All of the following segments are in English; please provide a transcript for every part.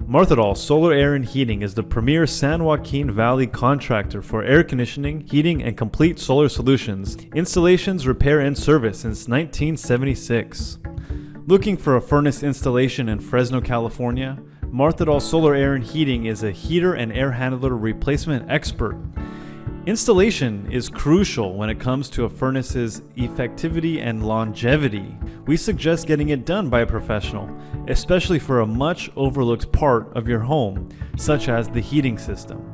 Marthedal Solar Air and Heating is the premier San Joaquin Valley contractor for air conditioning, heating, and complete solar solutions, installations, repair, and service since 1976. Looking for a furnace installation in Fresno, California? Marthedal Solar Air and Heating is a heater and air handler replacement expert. Installation is crucial when it comes to a furnace's effectivity and longevity. We suggest getting it done by a professional, especially for a much overlooked part of your home, such as the heating system.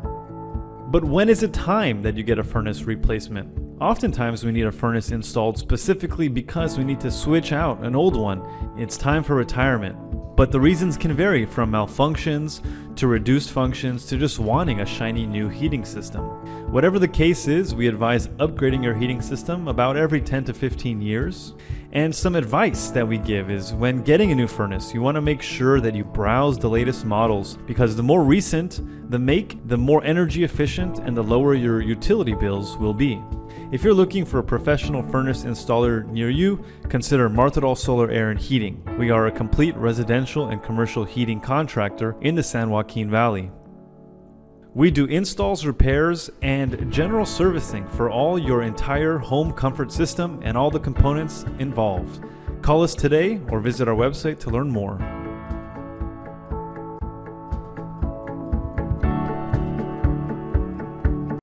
But when is it time that you get a furnace replacement? Oftentimes we need a furnace installed specifically because we need to switch out an old one. It's time for retirement. But the reasons can vary from malfunctions to reduced functions to just wanting a shiny new heating system. Whatever the case is, we advise upgrading your heating system about every 10 to 15 years. And some advice that we give is when getting a new furnace, you want to make sure that you browse the latest models, because the more recent the make, the more energy efficient and the lower your utility bills will be. If you're looking for a professional furnace installer near you, consider Marthedal Solar Air and Heating. We are a complete residential and commercial heating contractor in the San Joaquin Valley. We do installs, repairs, and general servicing for all your entire home comfort system and all the components involved. Call us today or visit our website to learn more.